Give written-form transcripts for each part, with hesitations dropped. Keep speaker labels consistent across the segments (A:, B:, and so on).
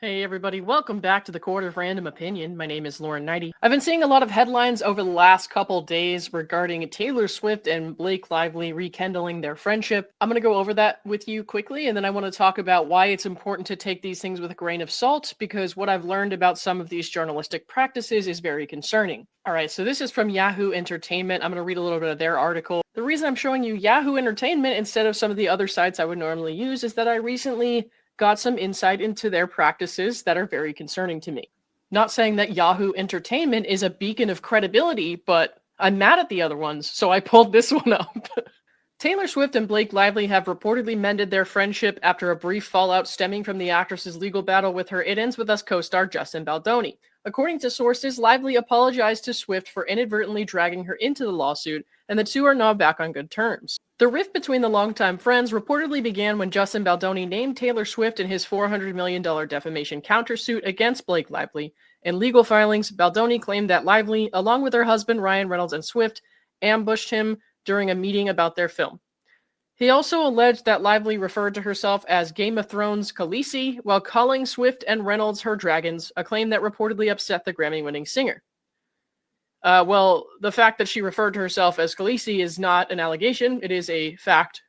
A: Hey everybody, welcome back to the Court of Random Opinion. My name is Lauren Neidigh. I've been seeing a lot of headlines over the last couple days regarding Taylor Swift and Blake Lively rekindling their friendship. I'm going to go over that with you quickly, and then I want to talk about why it's important to take these things with a grain of salt, because what I've learned about some of these journalistic practices is very concerning. All right, so this is from Yahoo Entertainment. I'm going to read a little bit of their article. The reason I'm showing you Yahoo Entertainment instead of some of the other sites I would normally use is that I recently got some insight into their practices that are very concerning to me. Not saying that Yahoo Entertainment is a beacon of credibility, but I'm mad at the other ones, so I pulled this one up. Taylor Swift and Blake Lively have reportedly mended their friendship after a brief fallout stemming from the actress's legal battle with her It Ends With Us co-star Justin Baldoni. According to sources, Lively apologized to Swift for inadvertently dragging her into the lawsuit, and the two are now back on good terms. The rift between the longtime friends reportedly began when Justin Baldoni named Taylor Swift in his $400 million defamation countersuit against Blake Lively. In legal filings, Baldoni claimed that Lively, along with her husband Ryan Reynolds and Swift, ambushed him during a meeting about their film. He also alleged that Lively referred to herself as Game of Thrones Khaleesi while calling Swift and Reynolds her dragons, a claim that reportedly upset the Grammy-winning singer. Well, the fact that she referred to herself as Khaleesi is not an allegation. It is a fact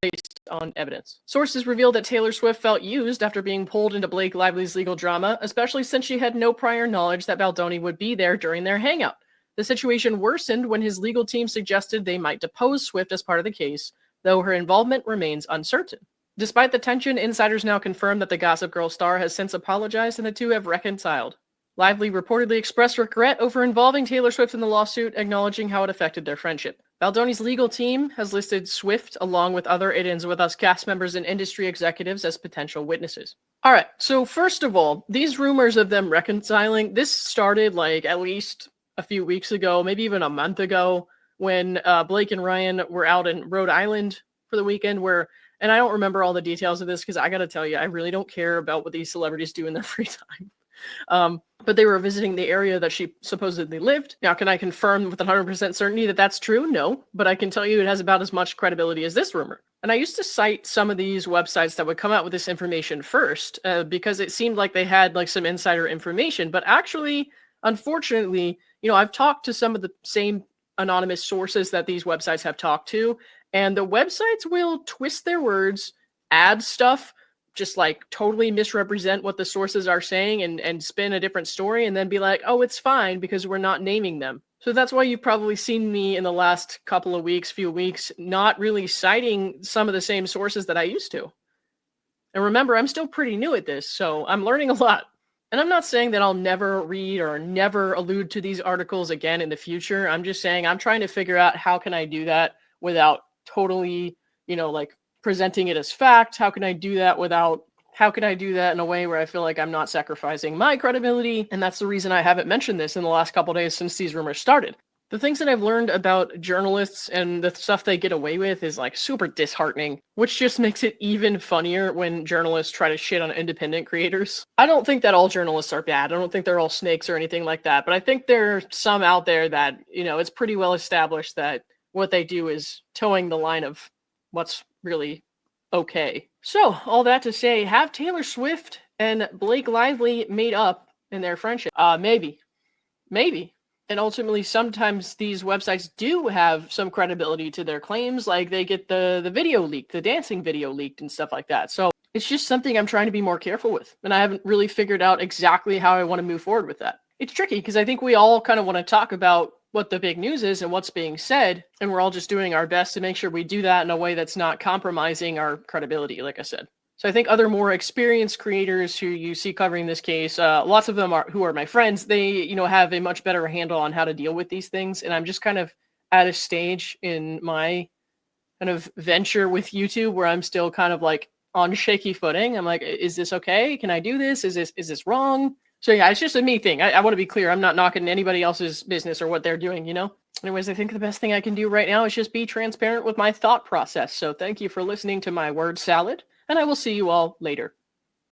A: based on evidence. Sources revealed that Taylor Swift felt used after being pulled into Blake Lively's legal drama, especially since she had no prior knowledge that Baldoni would be there during their hangout. The situation worsened when his legal team suggested they might depose Swift as part of the case, though her involvement remains uncertain. Despite the tension, insiders now confirm that the Gossip Girl star has since apologized and the two have reconciled. Lively reportedly expressed regret over involving Taylor Swift in the lawsuit, acknowledging how it affected their friendship. Baldoni's legal team has listed Swift along with other It Ends With Us cast members and industry executives as potential witnesses. All right, so first of all, these rumors of them reconciling, this started like at least a few weeks ago, maybe even a month ago, when Blake and Ryan were out in Rhode Island for the weekend and I don't remember all the details of this because I got to tell you, I really don't care about what these celebrities do in their free time. But they were visiting the area that she supposedly lived. Now, can I confirm with 100% certainty that that's true? No, but I can tell you it has about as much credibility as this rumor. And I used to cite some of these websites that would come out with this information first because it seemed like they had like some insider information. But actually, unfortunately, I've talked to some of the same anonymous sources that these websites have talked to, and the websites will twist their words, add stuff, just like totally misrepresent what the sources are saying and spin a different story and then be like, oh, it's fine because we're not naming them. So that's why you've probably seen me in the last few weeks, not really citing some of the same sources that I used to. And remember, I'm still pretty new at this, so I'm learning a lot. And I'm not saying that I'll never read or never allude to these articles again in the future. I'm just saying I'm trying to figure out how can I do that without totally, presenting it as fact. How can I do that in a way where I feel like I'm not sacrificing my credibility? And that's the reason I haven't mentioned this in the last couple days since these rumors started. The things that I've learned about journalists and the stuff they get away with is like super disheartening, which just makes it even funnier when journalists try to shit on independent creators. I don't think that all journalists are bad. I don't think they're all snakes or anything like that, but I think there are some out there that, it's pretty well established that what they do is towing the line of what's really okay. So, all that to say, have Taylor Swift and Blake Lively made up in their friendship? Maybe. And ultimately, sometimes these websites do have some credibility to their claims, like they get the video leaked, the dancing video leaked and stuff like that. So it's just something I'm trying to be more careful with. And I haven't really figured out exactly how I want to move forward with that. It's tricky because I think we all kind of want to talk about what the big news is and what's being said. And we're all just doing our best to make sure we do that in a way that's not compromising our credibility, like I said. So I think other more experienced creators who you see covering this case, lots of them who are my friends, they, have a much better handle on how to deal with these things. And I'm just kind of at a stage in my kind of venture with YouTube where I'm still kind of like on shaky footing. I'm like, is this okay? Can I do this? Is this wrong? So yeah, it's just a me thing. I want to be clear. I'm not knocking anybody else's business or what they're doing, Anyways, I think the best thing I can do right now is just be transparent with my thought process. So thank you for listening to my word salad. And I will see you all later.